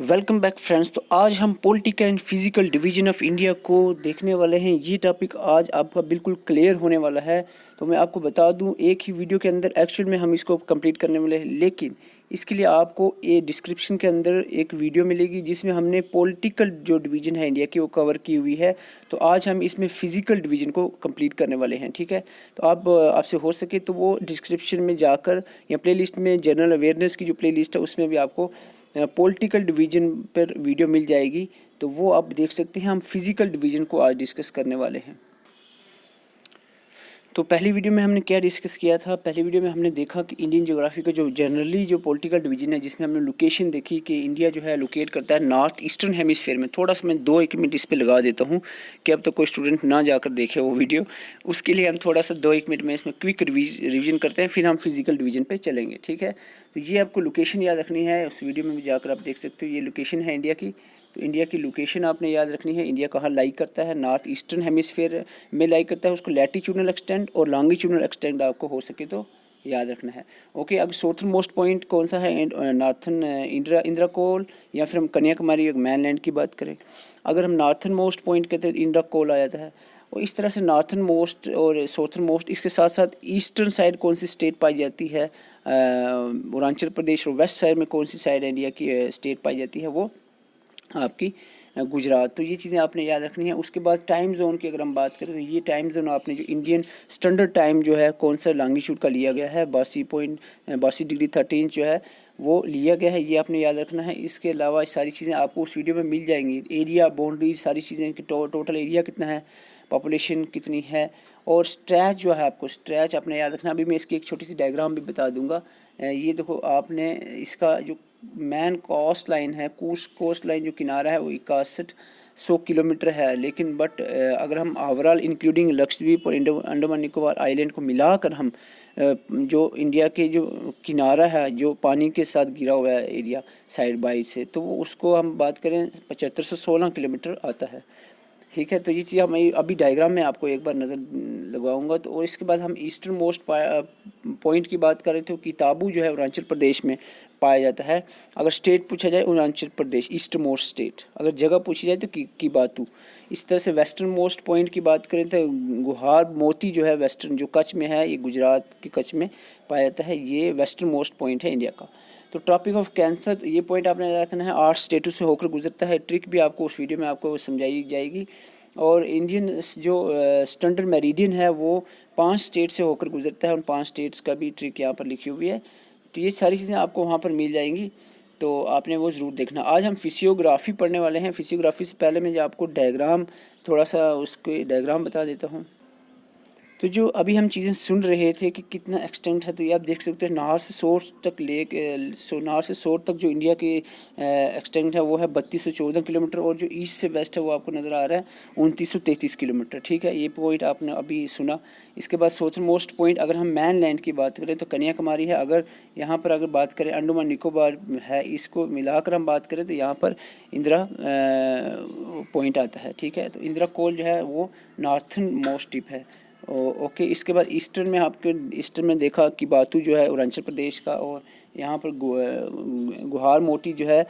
Welcome back friends. तो आज हम political and physical division of India को देखने वाले हैं। ये टॉपिक आज आपका बिल्कुल क्लियर होने वाला है। तो मैं आपको बता दूं, एक ही वीडियो के अंदर एक्चुअल में हम इसको कंप्लीट करने वाले हैं, लेकिन इसके लिए आपको ये डिस्क्रिप्शन के अंदर एक वीडियो मिलेगी जिसमें हमने पॉलिटिकल जो डिवीजन है इंडिया की वो कवर की हुई है। तो आज हम इसमें फिजिकल डिवीजन को कंप्लीट करने वाले हैं, ठीक है। तो आप आपसे हो सके तो वो डिस्क्रिप्शन में जाकर या प्लेलिस्ट में जनरल अवेयरनेस की जो प्लेलिस्ट है उसमें भी आपको पॉलिटिकल डिवीजन पर वीडियो मिल जाएगी। तो वो आप देख सकते हैं। हम फिजिकल डिवीजन को आज डिस्कस करने वाले हैं। तो पहली वीडियो में हमने क्या डिस्कस किया था? पहली वीडियो में हमने देखा कि इंडियन ज्योग्राफी का जो जनरली जो पॉलिटिकल डिवीजन है, जिसमें हमने लोकेशन देखी कि इंडिया जो है लोकेट करता है नॉर्थ ईस्टर्न हेमिस्फीयर में। थोड़ा सा मैं 2-1 मिनट इस पर लगा देता हूँ कि अब तो कोई स्टूडेंट ना जाकर देखे वो वीडियो। उसके लिए हम थोड़ा सा 2-1 मिनट में इसमें क्विक रिविजन करते हैं, फिर हम फिजिकल डिवीजन पर चलेंगे, ठीक है। तो ये आपको लोकेशन याद रखनी है। उस वीडियो में भी जाकर आप देख सकते हो, ये लोकेशन है इंडिया की। तो इंडिया की लोकेशन आपने याद रखनी है। इंडिया कहाँ लाई करता है? नॉर्थ ईस्टर्न हेमिस्फीयर में लाई करता है। उसको लैटिट्यूडनल एक्सटेंट और लॉन्गिट्यूडनल एक्सटेंट आपको हो सके तो याद रखना है। ओके, अगर साउथर्न मोस्ट पॉइंट कौन सा है? नॉर्थन इंदिरा कोल, या फिर हम कन्याकुमारी मैनलैंड की बात करें। अगर हम नॉर्थन मोस्ट पॉइंट कहते हैं तो इंदिरा कोल आ जाता है। और इस तरह से नॉर्थन मोस्ट और साउथर्न मोस्ट, इसके साथ साथ ईस्टर्न साइड कौन सी स्टेट पाई जाती है? अरुणाचल प्रदेश। और वेस्ट साइड में कौन सी साइड इंडिया की स्टेट पाई जाती है? वो आपकी गुजरात। तो ये चीज़ें आपने याद रखनी है। उसके बाद टाइम जोन की अगर हम बात करें तो ये टाइम जोन आपने जो इंडियन स्टैंडर्ड टाइम जो है कौन सा लॉन्गिट्यूड का लिया गया है, 82.82 डिग्री 13 इंच जो है वो लिया गया है, ये आपने याद रखना है। इसके अलावा सारी चीज़ें आपको उस वीडियो में मिल जाएंगी। एरिया, बाउंड्री, सारी चीज़ें कि टोटल एरिया कितना है, पॉपुलेशन कितनी है, और स्ट्रेच जो है आपको स्ट्रेच आपने याद रखना। अभी मैं इसकी एक छोटी सी डायग्राम भी बता दूंगा। ये देखो, आपने इसका जो मैन कोस्ट लाइन है, कोस्ट लाइन जो किनारा है वो 6100 किलोमीटर है। लेकिन अगर हम ओवरऑल इंक्लूडिंग लक्षद्वीप और अंडमान निकोबार आइलैंड को मिलाकर हम जो इंडिया के जो किनारा है जो पानी के साथ घिरा हुआ है एरिया साइड बाई से, तो वो उसको हम बात करें 7516 किलोमीटर आता है, ठीक है। तो ये चीज़ मैं अभी डायग्राम में आपको एक बार नज़र लगवाऊंगा। तो और इसके बाद हम ईस्टर्न मोस्ट पॉइंट की बात करें तो किताबू जो है अरुणाचल प्रदेश में पाया जाता है। अगर स्टेट पूछा जाए Arunachal Pradesh east most state, अगर जगह पूछी जाए तो किबातू। इस तरह से वेस्टर्न मोस्ट पॉइंट की बात करें तो गुहार मोती जो है वेस्टर्न जो कच्छ में है, ये गुजरात के कच्छ में पाया जाता है। ये वेस्टर्न मोस्ट पॉइंट है इंडिया का। तो ट्रॉपिक ऑफ कैंसर, तो ये पॉइंट आपने रखना है, 8 स्टेटों से होकर गुजरता है। ट्रिक भी आपको उस वीडियो में आपको समझाई जाएगी। और इंडियन जो स्टैंडर्ड मेरिडियन है वो 5 स्टेट से होकर गुजरता है। उन 5 स्टेट्स का भी ट्रिक यहाँ पर लिखी हुई है। तो ये सारी चीज़ें आपको वहाँ पर मिल जाएंगी, तो आपने वो ज़रूर देखना। आज हम फिजियोग्राफी पढ़ने वाले हैं। फिजियोग्राफी से पहले मैं जो आपको डायग्राम थोड़ा सा उसके डायग्राम बता देता हूँ। तो जो अभी हम चीज़ें सुन रहे थे कि कितना एक्सटेंट है, तो ये आप देख सकते हैं नाहर से सोर्स तक नाहर से सोर तक जो इंडिया के एक्सटेंट है वो है 3214 किलोमीटर। और जो ईस्ट से वेस्ट है वो आपको नज़र आ रहा है 2933 किलोमीटर, ठीक है। ये पॉइंट आपने अभी सुना। इसके बाद साउथर्न मोस्ट पॉइंट अगर हम मैन लैंड की बात करें तो कन्याकुमारी है। अगर यहाँ पर अगर बात करें अंडमान निकोबार है, इसको मिलाकर हम बात करें तो यहाँ पर इंदिरा पॉइंट आता है, ठीक है। तो इंदिरा कोल जो है वो नॉर्थन मोस्ट टिप है। ओके, इसके बाद ईस्टर्न में आपके ईस्टर्न में देखा कि बातू जो है अरुणाचल प्रदेश का, और यहाँ पर गुहार मोती जो है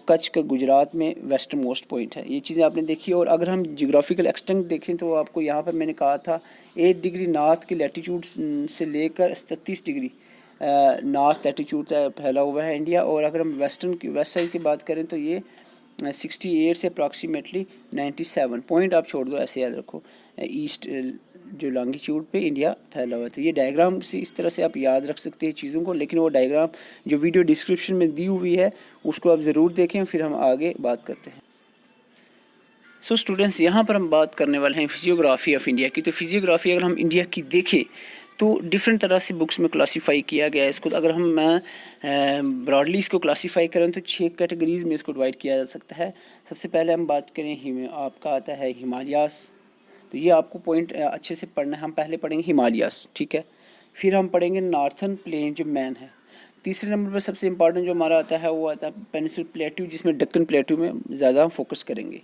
कच्छ का गुजरात में वेस्टर्न मोस्ट पॉइंट है। ये चीज़ें आपने देखी। और अगर हम जियोग्राफिकल एक्सटेंट देखें तो आपको यहाँ पर मैंने कहा था 8 डिग्री नॉर्थ के लैटीट्यूड से लेकर 37 डिग्री नॉर्थ लैटीट्यूड तक फैला हुआ है इंडिया। और अगर हम वेस्ट साइड की बात करें तो ये 68 से अप्रॉक्सीमेटली 97 पॉइंट आप छोड़ दो, ऐसे याद रखो, ईस्ट जो लॉन्गिट्यूड पे इंडिया फैला हुआ था। ये डायग्राम से इस तरह से आप याद रख सकते हैं चीज़ों को, लेकिन वो डायग्राम जो वीडियो डिस्क्रिप्शन में दी हुई है उसको आप ज़रूर देखें, फिर हम आगे बात करते हैं। सो स्टूडेंट्स, यहाँ पर हम बात करने वाले हैं फिजियोग्राफी ऑफ इंडिया की। तो फिजियोग्राफी अगर हम इंडिया की देखें तो डिफरेंट तरह से बुक्स में क्लासीफाई किया गया है इसको। अगर हम ब्रॉडली इसको क्लासीफाई करें तो 6 कैटेगरीज में इसको डिवाइड किया जा सकता है। सबसे पहले हम बात करें, आपका आता है हिमालयास। तो ये आपको पॉइंट अच्छे से पढ़ना है। हम पहले पढ़ेंगे हिमालयास, ठीक है। फिर हम पढ़ेंगे नॉर्थन प्लेन जो मैन है। तीसरे नंबर पर सबसे इंपॉर्टेंट जो हमारा आता है वो आता है पेनिनसुलर प्लेट्यू, जिसमें दक्कन प्लेट्यू में ज़्यादा हम फोकस करेंगे।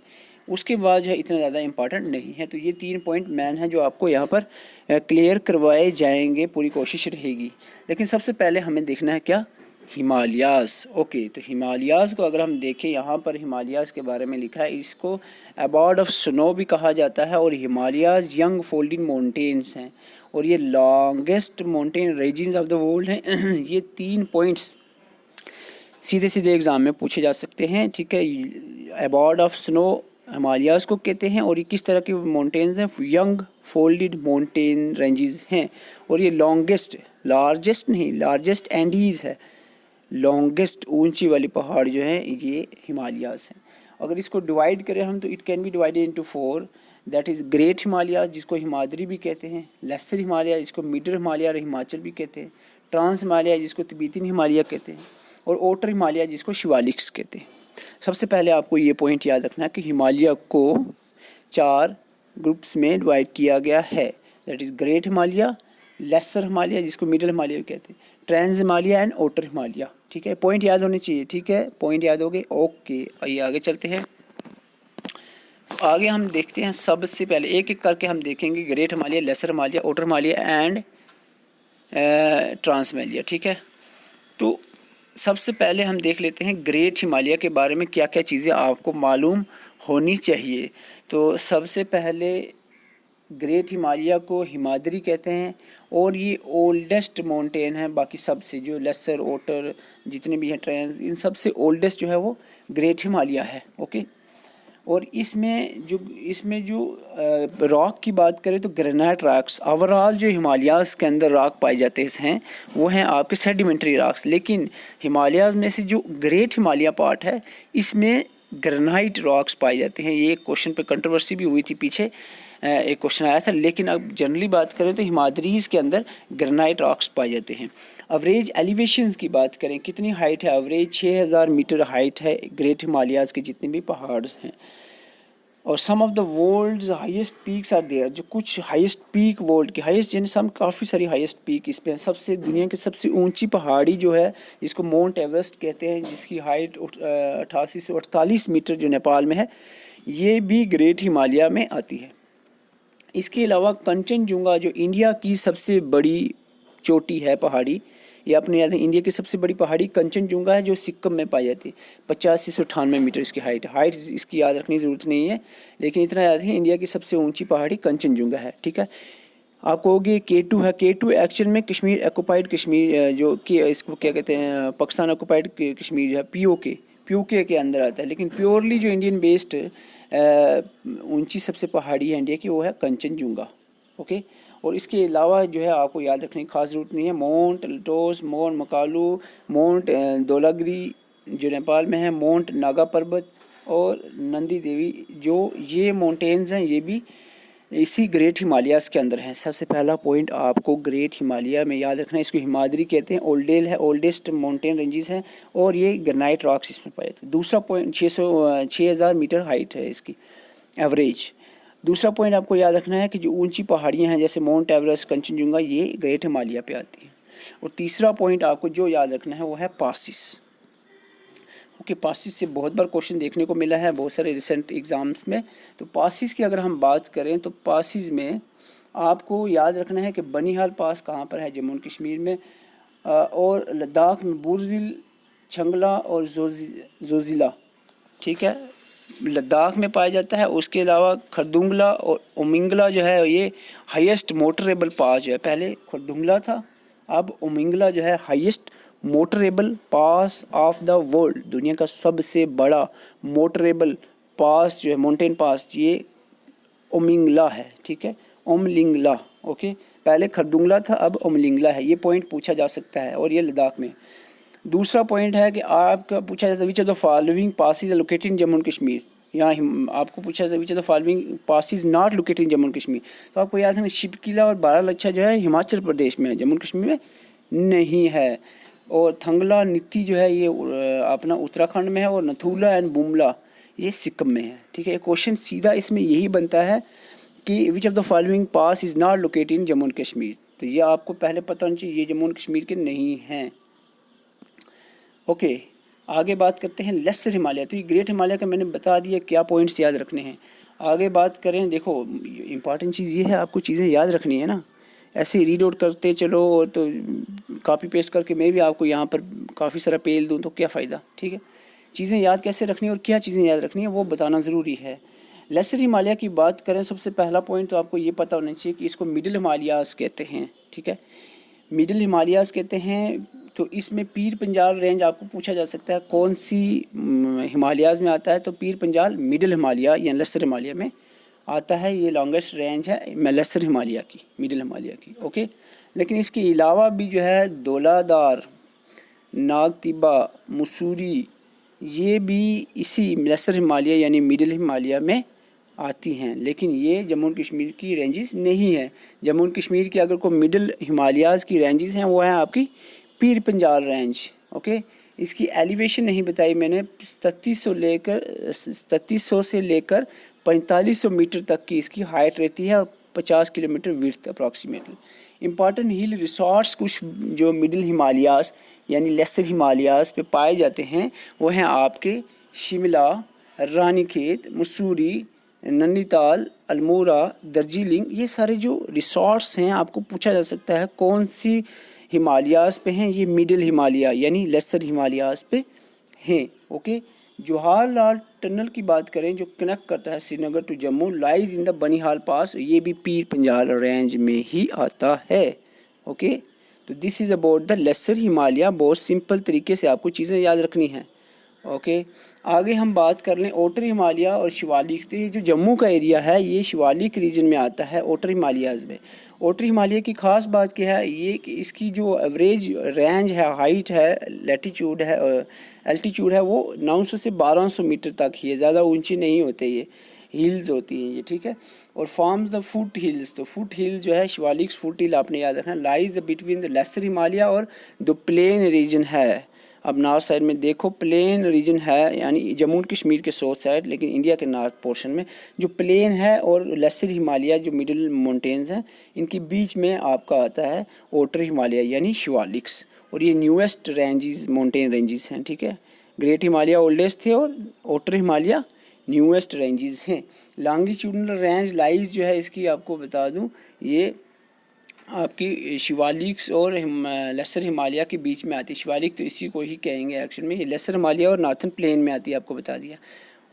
उसके बाद जो है इतना ज़्यादा इंपॉर्टेंट नहीं है। तो ये 3 पॉइंट मैन है जो आपको यहाँ पर क्लियर करवाए जाएंगे, पूरी कोशिश रहेगी। लेकिन सबसे पहले हमें देखना है क्या, हिमालयाज़। ओके, तो हिमालयाज़ को अगर हम देखें, यहाँ पर हिमालयाज़ के बारे में लिखा है, इसको अबॉर्ड ऑफ स्नो भी कहा जाता है, और हिमालयाज़ यंग फोल्डिंग माउंटेन्स हैं, और ये longest mountain ranges of the world हैं। ये 3 पॉइंट्स सीधे सीधे एग्ज़ाम में पूछे जा सकते हैं, ठीक है। अबॉर्ड ऑफ स्नो हिमालयाज़ को कहते हैं, और ये किस तरह के माउंटेन्स हैं, यंग फोल्डेड माउंटेन रेंजेस हैं, और ये लॉन्गेस्ट, लार्जेस्ट नहीं, लार्जेस्ट एंडीज़ है, लॉन्गेस्ट ऊंची वाली पहाड़ जो है ये हिमालयाज़ हैं। अगर इसको डिवाइड करें हम, तो it can be divided into 4, that is great Himalayas जिसको हिमाद्री भी कहते हैं, लेसर हिमालय जिसको मिडल हिमालय और हिमाचल भी कहते हैं, ट्रांस हिमालय जिसको तिब्बती हिमालय कहते हैं, और ओटर हिमालय जिसको शिवालिक्स कहते हैं। सबसे पहले आपको ये पॉइंट याद रखना है कि हिमालय को 4 ग्रुप्स में डिवाइड किया गया है, that is great Himalaya, lesser Himalaya जिसको मिडल हिमालय कहते हैं, trans Himalaya and outer Himalaya, ठीक है। पॉइंट याद होने चाहिए, ठीक है, पॉइंट याद हो गए। ओके, आइए आगे चलते हैं। आगे हम देखते हैं, सबसे पहले एक एक करके हम देखेंगे, great Himalaya, lesser Himalaya, outer Himalaya and trans Himalaya, ठीक है। तो सबसे पहले हम देख लेते हैं ग्रेट हिमालय के बारे में क्या क्या चीज़ें आपको मालूम होनी चाहिए। तो सबसे पहले ग्रेट हिमालय को हिमाद्री कहते हैं, और ये ओल्डेस्ट माउंटेन है, बाकी सबसे जो लेसर, ओटर जितने भी हैं, ट्रांस, इन सबसे ओल्डेस्ट जो है वो ग्रेट हिमालय है। ओके, और इसमें जो रॉक की बात करें तो ग्रेनाइट रॉक्स, ओवरऑल जो हिमालयाज़ के अंदर रॉक पाए जाते हैं वो हैं आपके सेडिमेंट्री रॉक्स, लेकिन हिमालयाज़ में से जो ग्रेट हिमालय पार्ट है इसमें ग्रेनाइट रॉक्स पाए जाते हैं। ये क्वेश्चन पे कंट्रोवर्सी भी हुई थी पीछे, एक क्वेश्चन आया था, लेकिन अब जनरली बात करें तो हिमाद्रीज़ के अंदर ग्रेनाइट रॉक्स पाए जाते हैं। एवरेज एलिवेशंस की बात करें, कितनी हाइट है, एवरेज 6000 मीटर हाइट है ग्रेट हिमालयाज़ के जितने भी पहाड़ हैं। और some of the world's highest peaks are there, जो कुछ हाईएस्ट पीक वर्ल्ड की, हाईएस्ट यानी सम काफ़ी सारी हाईएस्ट पीक इस पे, सबसे दुनिया की सबसे ऊंची पहाड़ी जो है जिसको माउंट एवरेस्ट कहते हैं, जिसकी हाइट 88 से 48 मीटर जो नेपाल में है, ये भी ग्रेट हिमालय में आती है। इसके अलावा कंचनजुंगा जो इंडिया की सबसे बड़ी चोटी है पहाड़ी, ये अपने याद है, इंडिया की सबसे बड़ी पहाड़ी कंचनजुंगा है जो सिक्किम में पाई जाती है। 85 से 98 मीटर इसकी हाइट इसकी याद रखने की ज़रूरत नहीं है, लेकिन इतना याद है इंडिया की सबसे ऊंची पहाड़ी कंचनजुंगा है, ठीक है। आप कहोगे K2 है, K2 एक्चुअल में कश्मीर ऑक्युपाइड कश्मीर, जो कि इसको क्या कहते हैं, पाकिस्तान ऑक्युपाइड कश्मीर जो है POK के अंदर आता है, लेकिन प्योरली जो इंडियन बेस्ड ऊंची सबसे पहाड़ी है इंडिया की वो है कंचनजुंगा। ओके, और इसके अलावा जो है आपको याद रखने की खास ज़रूरत नहीं है, mount Elbrus, mount Makalu, mount Dhaulagiri जो नेपाल में है, माउंट नागा पर्वत और नंदी देवी, जो ये माउंटेन्स हैं ये भी इसी ग्रेट हिमालयाज़ के अंदर हैं। सबसे पहला पॉइंट आपको ग्रेट हिमालय में याद रखना है, इसको हिमाद्री कहते हैं, ओल्डेल है, ओल्डेस्ट माउंटेन रेंजेस हैं, और ये ग्रेनाइट रॉक्स इसमें पाए जाते हैं। दूसरा पॉइंट 6000 मीटर हाइट है इसकी एवरेज। दूसरा पॉइंट आपको याद रखना है कि जो ऊंची पहाड़ियां हैं जैसे माउंट एवरेस्ट, कंचनजुंगा, ये ग्रेट हिमालय पे आती हैं। और तीसरा पॉइंट आपको जो याद रखना है वो है पासिस। ओके, पासिस से बहुत बार क्वेश्चन देखने को मिला है बहुत सारे रिसेंट एग्ज़ाम्स में। तो पासिस की अगर हम बात करें तो पासिस में आपको याद रखना है कि बनिहाल पास कहाँ पर है, जम्मू कश्मीर में, और लद्दाख में बुरजिल, छंगला और जोजिला, ठीक है, लद्दाख में पाया जाता है। उसके अलावा खरदुंगला और उमिंगला जो है ये हाईएस्ट मोटरेबल पास जो है, पहले खरदुंगला था, अब उमिंगला जो है highest motorable pass of the world, दुनिया का सबसे बड़ा मोटरेबल पास जो है, माउंटेन पास, ये उमिंगला है, ठीक है, उमलिंगला। ओके, पहले खरदुंगला था, अब उमलिंगला है। ये पॉइंट पूछा जा सकता है, और ये लद्दाख में। दूसरा पॉइंट है कि आपका पूछा जाता है which of the following passes are located in Jammu and Kashmir, यहाँ आपको पूछा जाता है which of the following passes not located in Jammu and Kashmir. तो आपको याद है शिपकिला और बारालाचा जो है हिमाचल प्रदेश में है, जम्मू एंड कश्मीर में नहीं है। और थंगला नीति जो है ये अपना उत्तराखंड में है, और नथुला एंड बुमला ये सिक्किम में है, ठीक है। क्वेश्चन सीधा इसमें यही बनता है कि विच of the following pass is not located in Jammu and Kashmir, तो ये आपको पहले पता होना चाहिए, ये जम्मू एंड कश्मीर के नहीं हैं। ओके, आगे बात करते हैं लेसर हिमालय। तो ये ग्रेट हिमालय का मैंने बता दिया क्या पॉइंट्स याद रखने हैं। आगे बात करें, देखो इम्पॉर्टेंट चीज़ ये है, आपको चीज़ें याद रखनी है ना, ऐसे ही रीड आउट करते चलो और तो कॉपी पेस्ट करके मैं भी आपको यहाँ पर काफ़ी सारा पेल दूँ तो क्या फ़ायदा, ठीक है। चीज़ें याद कैसे रखनी है और क्या चीज़ें याद रखनी है वो बताना ज़रूरी है। लेसर हिमालय की बात करें, सबसे पहला पॉइंट तो आपको ये पता होना चाहिए कि इसको मिडिल हिमालयाज़ कहते हैं, ठीक है। मिडिल हिमालयाज़ कहते हैं। तो इसमें पीर पंजाल रेंज आपको पूछा जा सकता है कौन सी हिमालयाज़ में आता है, तो पीर पंजाल मिडिल हिमालय या लेसर हिमालय में आता है। ये लॉन्गेस्ट रेंज है लेसर हिमालय की, मिडिल हिमालय की, ओके। लेकिन इसके अलावा भी जो है धौलाधार, नागतिब्बा, मसूरी, ये भी इसी लेसर हिमालय यानी मिडिल हिमालय में आती हैं, लेकिन ये जम्मू और कश्मीर की रेंजेस नहीं है। जम्मू और कश्मीर की अगर कोई मिडिल हिमालयाज़ की रेंजेस हैं वो है आपकी पीर पंजाल रेंज, ओके। इसकी एलिवेशन नहीं बताई मैंने, 3700 से लेकर 4500 मीटर तक की इसकी हाइट रहती है और 50 किलोमीटर विड्थ अप्रॉक्सीमेटली। इम्पॉर्टेंट हिल रिसॉर्ट्स कुछ जो मिडिल हिमालयाज़ यानी लेसर हिमालयाज़ पे पाए जाते हैं वो हैं आपके शिमला, रानीखेत, मसूरी, नैनीताल, अल्मोड़ा, दार्जिलिंग। ये सारे जो रिसॉर्ट्स हैं आपको पूछा जा सकता है कौन सी हिमालयाज़ पे हैं, ये मिडिल हिमालय यानी लेसर हिमालयाज़ पे हैं, ओके। जवाहरलाल टनल की बात करें जो कनेक्ट करता है Srinagar to Jammu, lies in the Banihal pass, ये भी पीर पंजाल रेंज में ही आता है, ओके। तो this is about the lesser Himalaya. बहुत सिंपल तरीके से आपको चीज़ें याद रखनी हैं, ओके। आगे हम बात कर लें ओटर हिमालय और शिवालिक। तो ये जो जम्मू का एरिया है ये शिवालिक रीजन में आता है ओटर हिमालयाज़ में। ओटर हिमालय की ख़ास बात क्या है ये कि इसकी जो एवरेज रेंज है, हाइट है, लैटीट्यूड है, एल्टीट्यूड है वो 900 से 1200 मीटर तक ही है, ज़्यादा ऊंची नहीं होते, ये हिल्स होती हैं ये, ठीक है। और फॉर्म्स द फुट हिल्स। तो फुट हिल जो है शिवालिक फुट हिल आपने याद रखना, lies between the lesser Himalaya और द प्लेन रीजन है। अब नॉर्थ साइड में देखो प्लेन रीजन है यानी जम्मू कश्मीर के साउथ साइड, लेकिन इंडिया के नॉर्थ पोर्शन में जो प्लेन है और लेसर हिमालय जो मिडिल माउंटेन्स हैं इनके बीच में आपका आता है ओटर हिमालय यानी शिवालिक्स। और ये न्यूएस्ट रेंजेस माउंटेन रेंजेस हैं, ठीक है। ग्रेट हिमालय ओल्डेस्ट थे और ओटर हिमालय न्यूएस्ट रेंजेस हैं। लॉन्गिट्यूडनल रेंज लाइज जो है इसकी आपको बता दूं, ये आपकी शिवालिक्स और लेसर हिमालय के बीच में आती है। शिवालिक तो इसी को ही कहेंगे एक्चुअल में, ये लेसर हिमालय और नॉर्थन प्लेन में आती है, आपको बता दिया।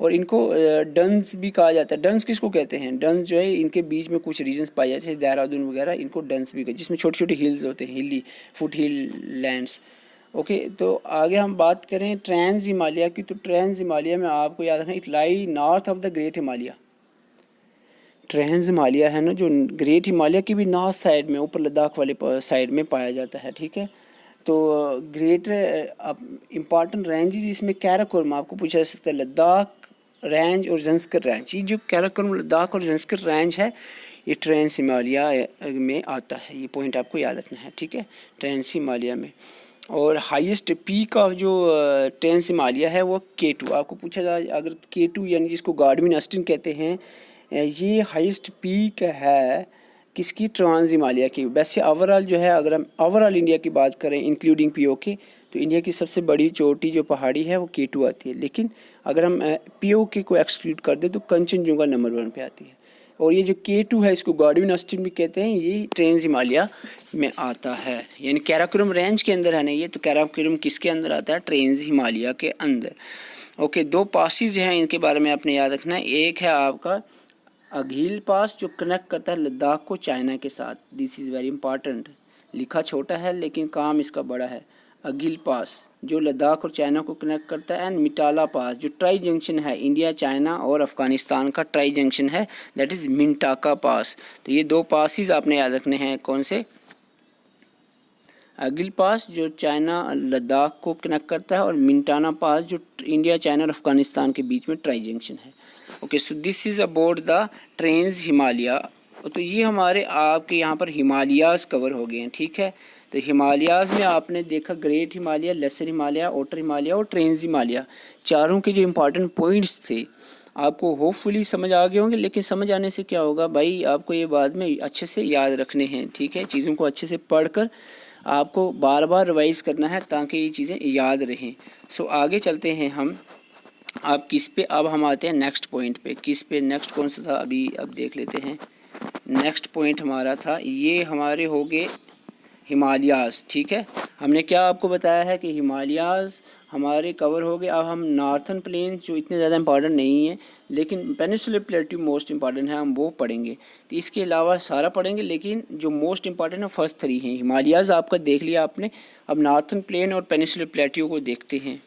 और इनको डंस भी कहा जाता है। डंस किसको कहते हैं? डंस जो है इनके बीच में कुछ रीजन्स पाए जाते हैं, देहरादून वगैरह, इनको डंस भी कहते हैं, जिसमें छोटे छोटे हिल्स होते हैं, हिली फुट हिल लैंड्स, ओके। तो आगे हम बात करें ट्रांस हिमालय की। तो ट्रांस हिमालय में आपको याद रखना it lie north of the great Himalaya. Trans Himalaya है ना जो ग्रेट हिमालय की भी नॉर्थ साइड में ऊपर लद्दाख वाले साइड में पाया जाता है, ठीक है। तो ग्रेट इम्पॉर्टेंट रेंजेस इसमें कैराकोरम आपको पूछा जा सकता है, लद्दाख रेंज और जंस्कर रेंज। ये जो कैराकोरम लद्दाख और जंस्कर रेंज है ये ट्रांस हिमालय में आता है, ये पॉइंट आपको याद रखना है, ठीक है, ट्रांस हिमालय में। और हाईएस्ट पीक ऑफ जो ट्रांस हिमालय है वो K2 आपको पूछा जाए, अगर K2 यानी जिसको गार्डविन अस्टिन कहते हैं, ये हाईएस्ट पीक है किसकी? ट्रांस हिमालय की। वैसे ओवरऑल जो है अगर हम ओवरऑल इंडिया की बात करें इंक्लूडिंग POK, तो इंडिया की सबसे बड़ी चोटी जो पहाड़ी है वो K2 आती है, लेकिन अगर हम POK को एक्सक्लूड कर दें तो कंचनजुंगा नंबर 1 पे आती है। और ये जो K2 है इसको गार्डविन अस्टिन भी कहते हैं, ये ट्रांस हिमालय में आता है, यानी कैराकोरम रेंज के अंदर है ना ये। तो कैराकोरम किसके अंदर आता है? ट्रांस हिमालय के अंदर, ओके। 2 पासेज हैं इनके बारे में आपने याद रखना है। एक है आपका अघील पास जो कनेक्ट करता है लद्दाख को चाइना के साथ, दिस इज़ वेरी इंपॉर्टेंट, लिखा छोटा है लेकिन काम इसका बड़ा है। अघील पास जो लद्दाख और चाइना को कनेक्ट करता है, एंड मिटाला पास जो ट्राई जंक्शन है इंडिया, चाइना और अफ़गानिस्तान का ट्राई जंक्शन है, दैट इज़ मिंटाका पास। तो ये 2 पासेस आपने याद रखने हैं, कौन से? अगिल पास जो चाइना लद्दाख को कनेक्ट करता है, और मिंटाना पास जो इंडिया, चाइना और अफ़गानिस्तान के बीच में ट्राई जंक्शन है, okay. So this is about the trans Himalaya. तो ये हमारे आपके यहाँ पर हिमालयाज़ कवर हो गए हैं, ठीक है। तो हिमालयाज़ में आपने देखा great Himalaya, lesser Himalaya, outer Himalaya और ट्रांस हिमालय, चारों के जो इम्पोर्टेंट पॉइंट्स थे आपको होपफुली समझ आ गए होंगे। लेकिन समझ आने से क्या होगा भाई, आपको ये बाद में अच्छे से याद रखने हैं, ठीक है। चीज़ों को अच्छे से पढ़कर आपको बार बार रिवाइज़ करना है ताकि ये चीज़ें याद रहें। सो आगे चलते हैं हम, अब किस पे, अब हम आते हैं नेक्स्ट पॉइंट पे। किस पे नेक्स्ट कौन सा था अभी अब देख लेते हैं। नेक्स्ट पॉइंट हमारा था, ये हमारे हो गए हिमालयाज़, ठीक है। हमने क्या आपको बताया है कि हिमालयाज़ हमारे कवर हो गए। अब हम नॉर्थन प्लेन्स जो इतने ज़्यादा इंपॉर्टेंट नहीं है लेकिन पेनिनसुलर प्लेट्यू मोस्ट इंपॉर्टेंट है, हम वो पढ़ेंगे। तो इसके अलावा सारा पढ़ेंगे लेकिन जो मोस्ट इंपॉर्टेंट है फर्स्ट 3 हैं। हिमालयाज़ आपका देख लिया आपने, अब नॉर्थन प्लेन और पेनिनसुलर प्लेट्यू को देखते हैं।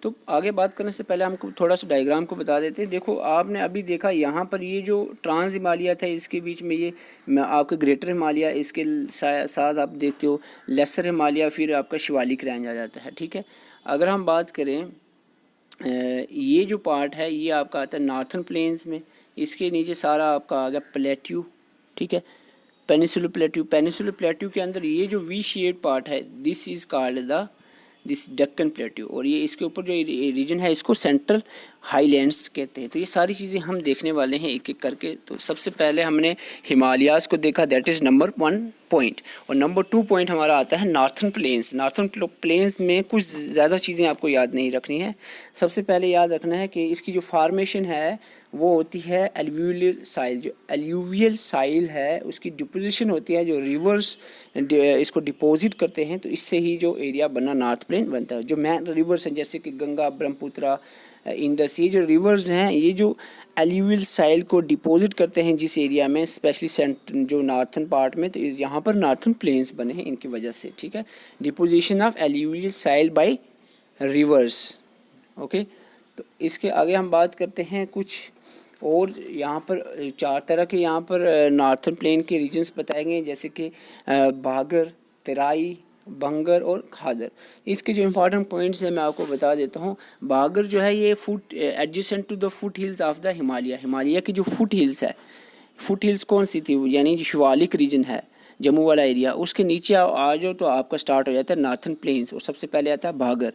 तो आगे बात करने से पहले हमको थोड़ा सा डायग्राम को बता देते हैं। देखो आपने अभी देखा यहाँ पर ये जो ट्रांस हिमालय था इसके बीच में ये आपका ग्रेटर हिमालय, इसके साथ आप देखते हो लेसर हिमालय, फिर आपका शिवालिक रेंज आ जाता है, ठीक है। अगर हम बात करें ये जो पार्ट है ये आपका आता है नॉर्थन प्लेन्स में, इसके नीचे सारा आपका आ गया प्लेट्यू, ठीक है, पेनिनसुलर प्लेट्यू। पेनिनसुलर प्लेट्यू के अंदर ये जो वी शेप्ड पार्ट है this is called the this Deccan plateau, और ये इसके ऊपर जो रीजन है इसको सेंट्रल हाईलैंड्स कहते हैं। तो ये सारी चीज़ें हम देखने वाले हैं एक एक करके। तो सबसे पहले हमने हिमालयाज़ को देखा, दैट इज़ नंबर 1 पॉइंट, और नंबर 2 पॉइंट हमारा आता है नॉर्थन प्लेन्स। नॉर्थन प्लेन्स में कुछ ज़्यादा चीज़ें आपको याद नहीं रखनी है। सबसे पहले याद रखना है कि इसकी जो फॉर्मेशन है वो होती है एल्यूवियल साइल। जो एल्यूवियल साइल है उसकी डिपोजिशन होती है, जो रिवर्स इसको डिपॉजिट करते हैं, तो इससे ही जो एरिया बना नॉर्थ प्लेन बनता है। जो मेन रिवर्स हैं जैसे कि गंगा, ब्रह्मपुत्र, इंडस, ये जो रिवर्स हैं ये जो एल्यूवियल साइल को डिपॉजिट करते हैं जिस एरिया में, स्पेशली जो नॉर्थन पार्ट में, तो यहाँ पर नॉर्थन प्लेन्स बने हैं इनकी वजह से, ठीक है। Deposition of alluvial soil by rivers, okay. तो इसके आगे हम बात करते हैं कुछ और। यहाँ पर 4 तरह के यहाँ पर नॉर्थन प्लेन के रीजन्स बताए गए हैं, जैसे कि बागर, तराई, बंगर और खादर। इसके जो इम्पोर्टेंट पॉइंट्स हैं मैं आपको बता देता हूँ। बागर जो है ये foot adjacent to the foothills of the Himalaya. Himalaya की जो फुट हिल्स है, फुट हिल्स कौन सी थी, यानी जो शिवालिक रीजन है जम्मू वाला एरिया, उसके नीचे आ जाओ तो आपका स्टार्ट हो जाता है नॉर्थन प्लेन्स, और सबसे पहले आता है बागर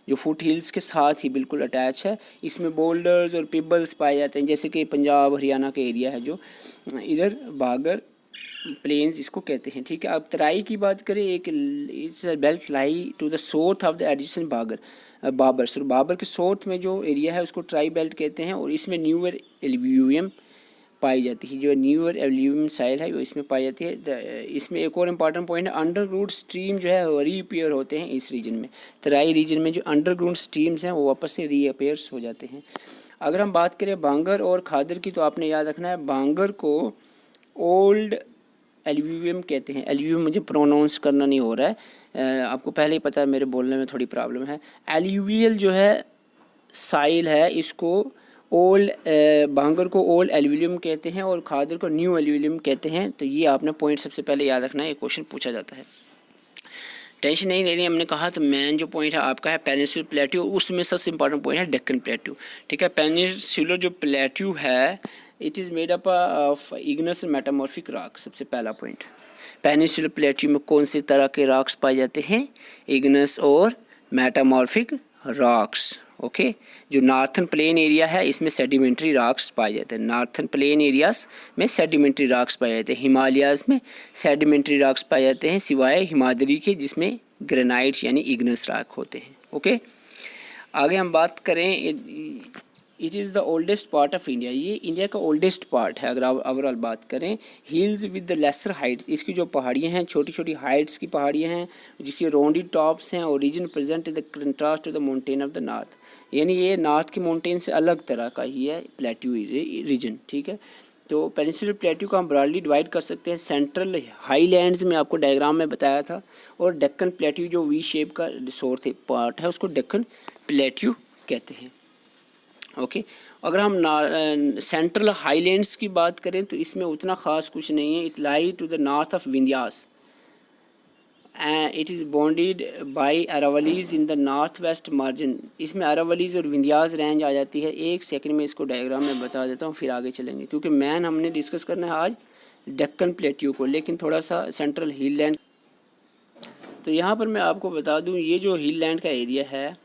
जो फुट हिल्स के साथ ही बिल्कुल अटैच है। इसमें बोल्डर्स और पिबल्स पाए जाते हैं, जैसे कि पंजाब हरियाणा का एरिया है जो इधर बागर प्लेन्स इसको कहते हैं, ठीक है। अब तराई की बात करें, एक it's belt lie to the south of the addition Bhabar. So Bhabar के साउथ में जो एरिया है उसको ट्राई बेल्ट कहते हैं, और इसमें न्यूअर एल्यूवियम पाई जाती है। जो न्यूअर एल्यूवियम साइल है वो इसमें पाई जाती है। इसमें एक और इम्पॉर्टेंट पॉइंट है, अंडरग्राउंड स्ट्रीम जो है रीअपेयर होते हैं इस रीजन में। तराई रीजन में जो अंडरग्राउंड स्ट्रीम्स हैं वो वापस से रीअपेयर्स हो जाते हैं। अगर हम बात करें बांगर और खादर की, तो आपने याद रखना है बांगर को ओल्ड एल्यूवियम कहते हैं। एल्यूवियम मुझे प्रोनाउंस करना नहीं हो रहा है, आपको पहले ही पता है मेरे बोलने में थोड़ी प्रॉब्लम है। एल्यूवियल जो है साइल है इसको ओल्ड बांगर को ओल्ड एल्यूवियम कहते हैं और खादर को न्यू एल्यूवियम कहते हैं। तो ये आपने पॉइंट सबसे पहले याद रखना है, ये क्वेश्चन पूछा जाता है। टेंशन नहीं लेनी, हमने कहा तो मेन जो पॉइंट है आपका है पेनिनसुलर प्लेट्यू, उसमें सबसे इंपॉर्टेंट पॉइंट है डेक्कन प्लेट्यू, ठीक है। पेनिनसुलर जो प्लेट्यू है it is made up of Ignis metamorphic rock. सबसे पहला पॉइंट, पेनिनसुलर प्लेट्यू में कौन से तरह के रॉक्स पाए जाते हैं, इग्नस और मेटामॉर्फिक रॉक्स, ओके। जो नॉर्थन प्लेन एरिया है इसमें सेडिमेंट्री रॉक्स पाए जाते हैं। नॉर्थन प्लेन एरियाज में सेडिमेंट्री रॉक्स पाए जाते हैं, हिमालयाज़ में सेडिमेंट्री रॉक्स पाए जाते हैं सिवाय हिमाद्री के जिसमें ग्रेनाइट्स यानी इग्नस रॉक होते हैं, ओके। आगे हम बात करें, it is the oldest part of India. ये इंडिया का ओल्डेस्ट पार्ट है। अगर ओवरऑल बात करें, hills with the lesser heights, इसकी जो पहाड़ियाँ हैं छोटी छोटी हाइट्स की पहाड़ियाँ हैं जिसकी राउंडेड टॉप्स हैं, और region present in the contrast to the mountain of the north, यानी ये नॉर्थ की माउंटेन से अलग तरह का ही है प्लेट्यू रीजन, ठीक है। तो पेनिनसुलर प्लेट्यू को हम ब्रॉडली डिवाइड कर सकते हैं। सेंट्रल हाईलैंड्स में आपको डायग्राम में बताया था, और डेक्कन प्लेट्यू जो वी शेप का सोर्थ पार्ट है उसको डेक्कन प्लेट्यू कहते हैं, ओके। अगर हम सेंट्रल हाईलैंड्स की बात करें तो इसमें उतना ख़ास कुछ नहीं है। It lie to the north of Vindhyas, it is bounded by Aravallis in the north west margin. इसमें अरावलीज और विंध्यास रेंज आ जाती है। एक सेकंड में इसको डायग्राम में बता देता हूँ फिर आगे चलेंगे, क्योंकि मैन हमने डिस्कस करना है आज डेक्कन प्लेट्यू को, लेकिन थोड़ा सा सेंट्रल हिल लैंड। तो यहाँ पर मैं आपको बता दूँ ये जो हिल लैंड का एरिया है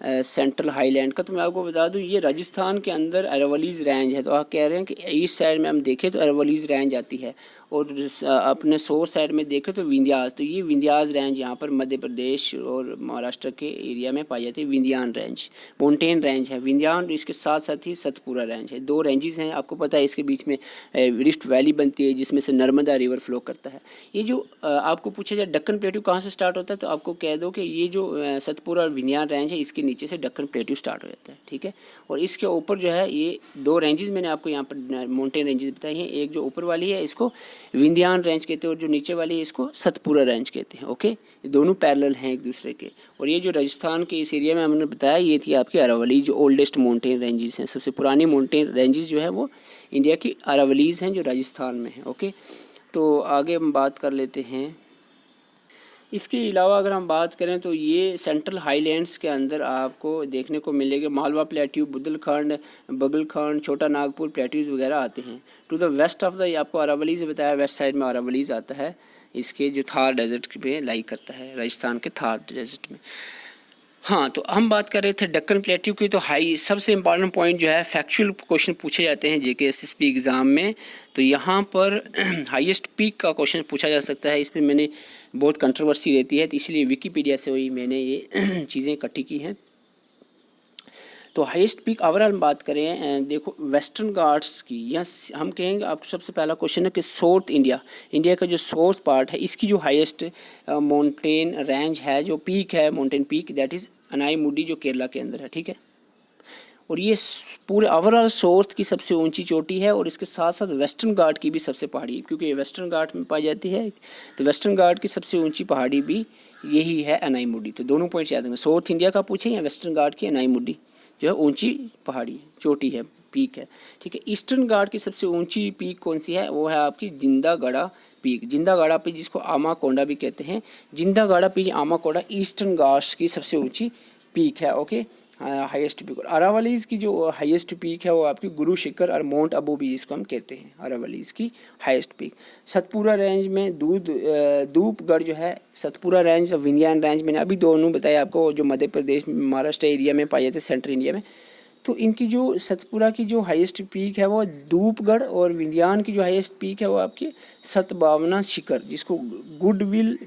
सेंट्रल हाईलैंड का, तो मैं आपको बता दूं ये राजस्थान के अंदर अरावलीज रेंज है। तो आप कह रहे हैं कि ईस्ट साइड में हम देखें तो अरावलीज रेंज आती है, और अपने सोर्स साइड में देखें तो विंध्यास, तो ये विंध्यास रेंज यहाँ पर मध्य प्रदेश और महाराष्ट्र के एरिया में पाई जाती है। विंध्यान रेंज माउंटेन रेंज है विंध्यान, इसके साथ साथ ही सतपुरा रेंज है। दो रेंजेस हैं, आपको पता है इसके बीच में रिफ्ट वैली बनती है जिसमें से नर्मदा रिवर फ्लो करता है। ये जो आपको पूछा जाए दक्कन प्लेट्यू कहाँ से स्टार्ट होता है, तो आपको कह दो कि ये जो सतपुरा और विंध्यान रेंज है इसके नीचे से दक्कन प्लेट्यू स्टार्ट हो जाता है, ठीक है। और इसके ऊपर जो है ये दो रेंजेस मैंने आपको यहाँ पर माउंटेन रेंजेस बताई हैं, एक जो ऊपर वाली है इसको विंध्यान रेंज कहते हैं और जो नीचे वाली है इसको सतपुरा रेंज कहते हैं, ओके। ये दोनों पैरेलल हैं एक दूसरे के। और ये जो राजस्थान के इस एरिया में हमने बताया ये थी आपकी अरावली, जो ओल्डेस्ट माउंटेन रेंजेस हैं, सबसे पुरानी माउंटेन रेंजेस जो है वो इंडिया की अरावलीज़ हैं जो राजस्थान में है, ओके। तो आगे हम बात कर लेते हैं। इसके अलावा अगर हम बात करें तो ये सेंट्रल हाईलैंड्स के अंदर आपको देखने को मिलेगा मालवा प्लेट्यू, बुंदेलखंड, बगलखंड, छोटा नागपुर प्लेट्यूज़ वगैरह आते हैं। To the west of the आपको अरावलीज़ बताया, वेस्ट साइड में अरावलीज़ आता है, इसके जो थार डेजर्ट पे लाई करता है, राजस्थान के थार डेजर्ट में। हाँ, तो हम बात कर रहे थे दक्कन प्लेट्यू की। तो हाई सबसे इम्पॉर्टेंट पॉइंट जो है फैक्चुअल क्वेश्चन पूछे जाते हैं जेके एसएसपी एग्ज़ाम में, तो यहाँ पर हाईएस्ट पीक का क्वेश्चन पूछा जा सकता है। इसमें मैंने बहुत कंट्रोवर्सी रहती है तो इसलिए विकीपीडिया से वही मैंने ये चीज़ें इकट्ठी की हैं। तो हाईएस्ट पीक ओवरऑल बात करें देखो वेस्टर्न घाट्स की, या हम कहेंगे आपको सबसे पहला क्वेश्चन है कि साउथ इंडिया का जो साउथ पार्ट है इसकी जो हाईएस्ट माउंटेन रेंज है, जो पीक है mountain peak, that is Anaimudi जो केरला के अंदर है, ठीक है। और ये पूरे ओवरऑल साउथ की सबसे ऊंची चोटी है और इसके साथ साथ वेस्टर्न घाट की भी सबसे पहाड़ी, क्योंकि ये वेस्टर्न घाट में पाई जाती है, तो वेस्टर्न घाट की सबसे ऊंची पहाड़ी भी यही है अनाईमुडी। तो दोनों पॉइंट्स याद रखेंगे, साउथ इंडिया का पूछें या वेस्टर्न घाट की अनाईमुडी जो है ऊंची पहाड़ी है, चोटी है, पीक है, ठीक है। ईस्टर्न घाट की सबसे ऊंची पीक कौन सी है, वो है आपकी जिंदागढ़ा पीक, जिंदागढ़ा पीक जिसको आमा कोंडा भी कहते हैं। जिंदागढ़ा पीक आमा कोंडा ईस्टर्न घाट्स की सबसे ऊंची पीक है, ओके, हाईएस्ट पीक। और अरावलीज़ की जो हाईएस्ट पीक है वो आपकी गुरु शिखर और माउंट अबू भी जिसको हम कहते हैं, अरावलीज़ की हाईएस्ट पीक। सतपुरा रेंज में धूपगढ़ जो है, सतपुरा रेंज और विंध्यान रेंज मैंने अभी दोनों बताया आपको, जो मध्य प्रदेश महाराष्ट्र एरिया में पाए जाते हैं, सेंट्रल इंडिया में। तो इनकी जो सतपुरा की जो हाईएस्ट पीक है वो धूपगढ़, और विंध्यान की जो हाईएस्ट पीक है वो आपकी सतभावना शिखर जिसको गुडविल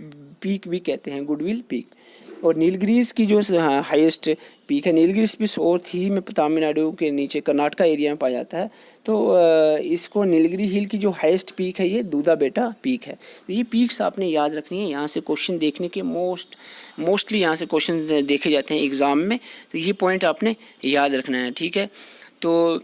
पीक भी कहते हैं, गुडविल पीक। और नीलगिरीज की जो हाईएस्ट पीक है, नीलगिरीज भी साउथ ही में तमिलनाडु के नीचे कर्नाटका एरिया में पाया जाता है। तो इसको नीलगिरी हिल की जो हाईएस्ट पीक है ये दूधा बेटा पीक है। तो ये पीक्स आपने याद रखनी है, यहाँ से क्वेश्चन देखने के मोस्टली यहाँ से क्वेश्चन देखे जाते हैं एग्ज़ाम में, तो ये पॉइंट आपने याद रखना है, ठीक है। तो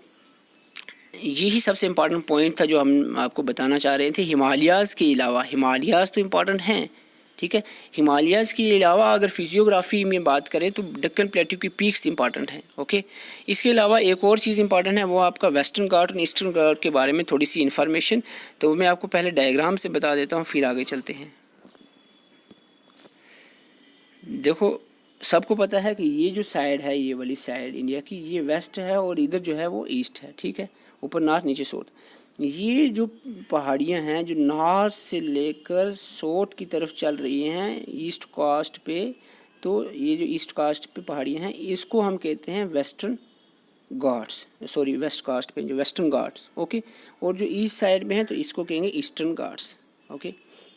यही सबसे इम्पॉर्टेंट पॉइंट था जो हम आपको बताना चाह रहे थे। हिमालयाज़ के अलावा, हिमालयाज़ तो इम्पॉर्टेंट हैं, ठीक है, हिमालयाज़ के अलावा अगर फिजियोग्राफी में बात करें तो दक्कन प्लेट्यू की पीक्स इंपॉर्टेंट हैं, ओके। इसके अलावा एक और चीज़ इंपॉर्टेंट है, वो आपका वेस्टर्न घाट और ईस्टर्न घाट के बारे में थोड़ी सी इन्फॉर्मेशन, तो मैं आपको पहले डायग्राम से बता देता हूँ फिर आगे चलते हैं। देखो सबको पता है कि ये जो साइड है, ये वाली साइड इंडिया की, ये वेस्ट है और इधर जो है वो ईस्ट है, ठीक है, ऊपर नॉर्थ नीचे साउथ। ये जो पहाड़ियाँ हैं जो नॉर्थ से लेकर साउथ की तरफ चल रही हैं ईस्ट कोस्ट पे, तो ये जो ईस्ट कोस्ट पे पहाड़ियाँ हैं इसको हम कहते हैं western Ghats, sorry west coast पे जो वेस्टर्न घाट्स, ओके। और जो ईस्ट साइड में है तो इसको कहेंगे ईस्टर्न घाट्स, ओके।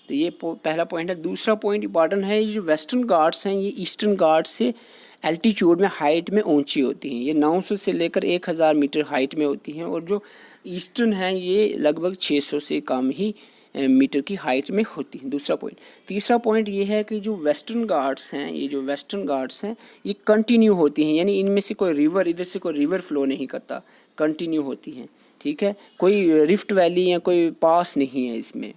तो ये पहला पॉइंट है। दूसरा पॉइंट इंपॉर्टेंट है, ये जो वेस्टर्न घाट्स हैं ये ईस्टर्न घाट्स से एल्टीट्यूड में हाइट में ऊंची होती हैं, ये 900 से लेकर 1000 मीटर हाइट में होती हैं, और जो ईस्टर्न है ये लगभग 600 से कम ही मीटर की हाइट में होती है, दूसरा पॉइंट। तीसरा पॉइंट ये है कि जो वेस्टर्न घाट्स हैं, ये जो वेस्टर्न घाट्स हैं ये कंटिन्यू होती हैं, यानी इनमें से कोई रिवर, इधर से कोई रिवर फ्लो नहीं करता, कंटिन्यू होती हैं, ठीक है, कोई रिफ्ट वैली या कोई पास नहीं है इसमें।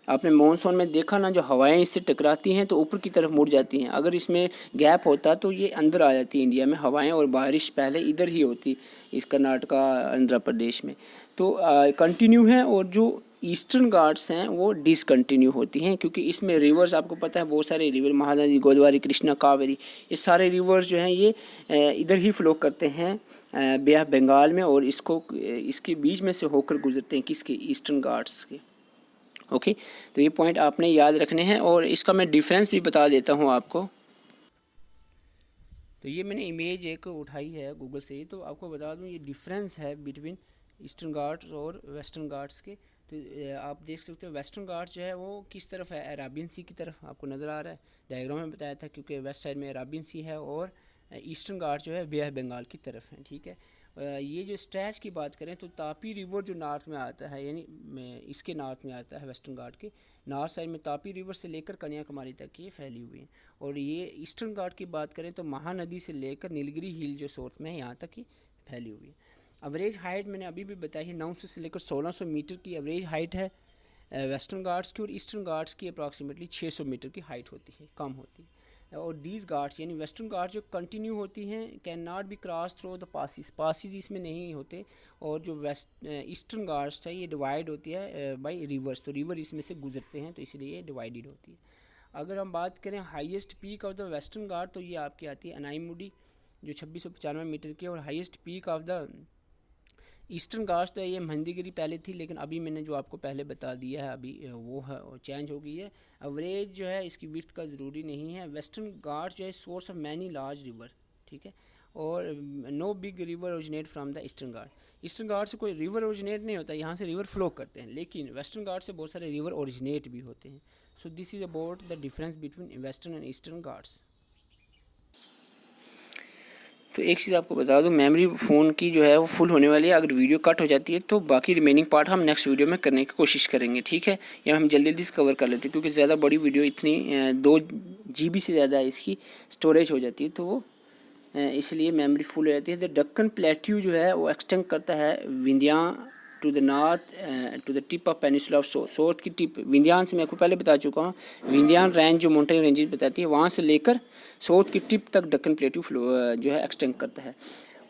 आपने मानसून में देखा ना, जो हवाएं इससे टकराती हैं तो ऊपर की तरफ मुड़ जाती हैं, अगर इसमें गैप होता तो ये अंदर आ जाती इंडिया में हवाएं, और बारिश पहले इधर ही होती इस कर्नाटका आंध्र प्रदेश में। तो कंटिन्यू है, और जो ईस्टर्न घाट्स हैं वो डिसकंटिन्यू होती हैं, क्योंकि इसमें रिवर्स आपको पता है बहुत सारे रिवर, महानदी, गोदावरी, कृष्णा, कावेरी, ये सारे रिवर्स जो हैं ये इधर ही फ्लो करते हैं बे ऑफ बंगाल में, और इसके बीच में से होकर गुजरते हैं किसके, ईस्टर्न घाट्स के, ओके। तो ये पॉइंट आपने याद रखने हैं, और इसका मैं डिफरेंस भी बता देता हूँ आपको। तो ये मैंने इमेज एक उठाई है गूगल से, तो आपको बता दूँ ये डिफरेंस है बिटवीन ईस्टर्न घाट्स और वेस्टर्न घाट्स के। तो आप देख सकते हो वेस्टर्न घाट जो है वो किस तरफ है, अराबियन सी की तरफ आपको नज़र आ रहा है। डायग्राम में बताया था क्योंकि वेस्ट साइड में अराबियन सी है और ईस्टर्न घाट जो है बे ऑफ बंगाल की तरफ है, ठीक है। ये जो स्ट्रेच की बात करें तो तापी रिवर जो नॉर्थ में आता है, यानी इसके नॉर्थ में आता है वेस्टर्न घाट के नॉर्थ साइड में तापी रिवर से लेकर कन्याकुमारी तक ये फैली हुई है। और ये ईस्टर्न घाट की बात करें तो महानदी से लेकर नीलगिरी हिल जो साउथ में है यहाँ तक ही फैली हुई है। एवरेज हाइट मैंने अभी भी बताई है, 900 से लेकर 1600 मीटर की एवरेज हाइट है वेस्टर्न घाट्स की, और ईस्टर्न घाट्स की अप्रॉक्सीमेटली 600 मीटर की हाइट होती है, कम होती है। और दीज घाट्स यानी वेस्टर्न घाट जो कंटिन्यू होती हैं can not be cross through the passes इसमें नहीं होते। और जो ईस्टर्न घाट्स है ये डिवाइड होती है बाय रिवर्स, तो रिवर इसमें से गुजरते हैं तो इसलिए ये डिवाइडेड होती है। अगर हम बात करें highest peak of the western Ghat तो ये आपकी आती है अनाईमुडी जो 2695 मीटर की, और highest peak of the eastern Ghats तो ये मंदीगिरी पहले थी, लेकिन अभी मैंने जो आपको पहले बता दिया है अभी वो है चेंज हो गई है। एवरेज जो है इसकी विड्थ का ज़रूरी नहीं है। वेस्टर्न घाट्स जो है source of many large river, ठीक है। और no big river originate from the eastern Ghat. Eastern Ghat से कोई रिवर ओरिजिनेट नहीं होता, यहाँ से रिवर फ्लो करते हैं, लेकिन वेस्टर्न घाट से बहुत सारे रिवर ओरिजिनेट भी होते हैं। सो this is about the difference between western and eastern Ghats. तो एक चीज़ आपको बता दूं, मेमोरी फ़ोन की जो है वो फुल होने वाली है। अगर वीडियो कट हो जाती है तो बाकी रिमेनिंग पार्ट हम नेक्स्ट वीडियो में करने की कोशिश करेंगे, ठीक है। या हम जल्दी जल्दी से कवर कर लेते हैं क्योंकि ज़्यादा बड़ी वीडियो इतनी 2 GB से ज़्यादा इसकी स्टोरेज हो जाती है, तो वो इसलिए मेमोरी फुल हो जाती है। तो दक्कन प्लेट्यू जो है वो एक्सटेंड करता है Vindhya to the north to the tip of peninsula of south की टिप। विंध्यान से मैं आपको पहले बता चुका हूँ, विंध्यान रेंज जो माउंटेन रेंजेस बताती है वहाँ से लेकर साउथ की टिप तक दक्कन प्लेट्यू जो है एक्सटेंड करता है।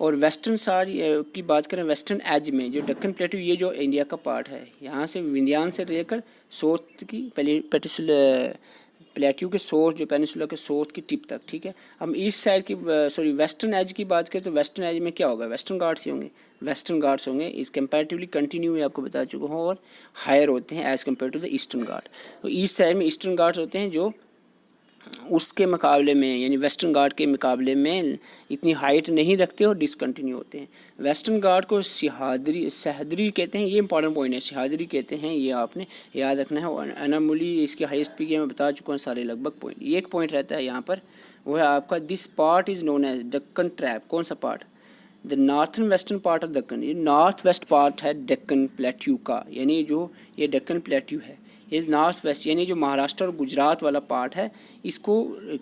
और वेस्टर्न साइड की बात करें, वेस्टर्न एज में जो दक्कन प्लेट्यू ये जो इंडिया का पार्ट है, यहाँ से विंध्यान से लेकर साउथ की पेनिसुला प्लेट्यू के साउथ जो पेनिसुला के साउथ की टिप तक, ठीक है। हम ईस्ट साइड की वेस्टर्न एज की बात करें तो वेस्टर्न एज में क्या होगा, वेस्टर्न घाट्स ही होंगे। वेस्टर्न घाट्स होंगे इस कंपैरेटिवली कंटिन्यू आपको बता चुका हूँ, और हायर होते हैं as compare to the eastern Ghat. तो ईस्ट साइड में ईस्टर्न घाट्स होते हैं जो उसके मुकाबले में यानी वेस्टर्न घाट के मुकाबले में इतनी हाइट नहीं रखते और डिसकंटिन्यू होते हैं। वेस्टर्न घाट को सहदरी कहते हैं, ये इंपॉर्टेंट पॉइंट है, सहदरी कहते हैं, ये आपने याद रखना है। और अनामुली इसकी हाईएस्ट पीक मैं बता चुका हूँ सारे लगभग पॉइंट। ये एक पॉइंट रहता है यहाँ पर, वो है आपका this part is known as Deccan trap. कौन सा part, the northern western part of Deccan, ये नॉर्थ वेस्ट पार्ट है दक्कन प्लेट्यू का, यानी जो ये दक्कन प्लेट्यू है ये नॉर्थ वेस्ट यानी जो महाराष्ट्र और गुजरात वाला पार्ट है, इसको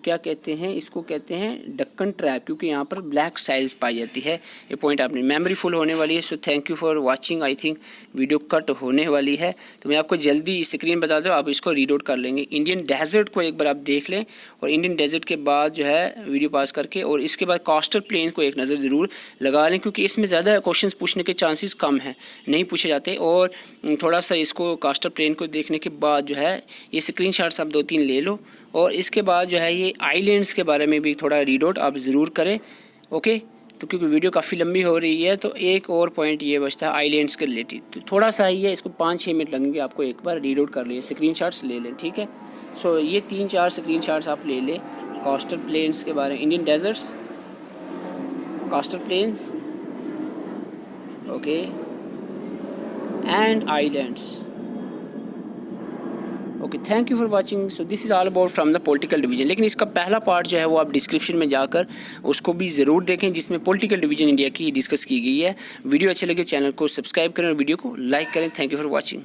क्या कहते हैं, इसको कहते हैं दक्कन ट्रैप, क्योंकि यहाँ पर ब्लैक साइल्स पाई जाती है। ये पॉइंट आपने मेमोरी फुल होने वाली है। So thank you for watching. I think video cut होने वाली है, तो मैं आपको जल्दी स्क्रीन बता दूँ, आप इसको रीड आउट कर लेंगे। इंडियन डेजर्ट को एक बार आप देख लें, और इंडियन डेजर्ट के बाद जो है वीडियो पास करके, और इसके बाद कोस्टल प्लेन को एक नज़र ज़रूर लगा लें, क्योंकि इसमें ज़्यादा क्वेश्चन पूछने के चांसेस कम हैं, नहीं पूछे जाते। और थोड़ा सा इसको कोस्टल प्लेन को देखने के बाद जो है ये स्क्रीनशॉट्स आप 2-3 ले लो, और इसके बाद जो है ये आइलैंड्स के बारे में भी थोड़ा रीड आउट आप ज़रूर करें, ओके। तो क्योंकि वीडियो काफ़ी लंबी हो रही है, तो एक और पॉइंट ये बचता है आइलैंड्स के रिलेटेड, तो थोड़ा सा ही है, इसको 5-6 मिनट लगेंगे आपको, एक बार रीड आउट कर लीजिए, स्क्रीनशॉट्स ले लें, ठीक है। सो ये 3-4 स्क्रीनशॉट्स आप ले लें कोस्टल प्लेन्स के बारे में, Indian deserts, coastal plains, okay, and islands. Okay, thank you for watching. So this is all about from the political division. लेकिन इसका पहला पार्ट जो है वो आप डिस्क्रिप्शन में जाकर उसको भी ज़रूर देखें, जिसमें पॉलिटिकल डिवीजन इंडिया की डिस्कस की गई है। वीडियो अच्छे लगे चैनल को सब्सक्राइब करें और वीडियो को लाइक करें। Thank you for watching.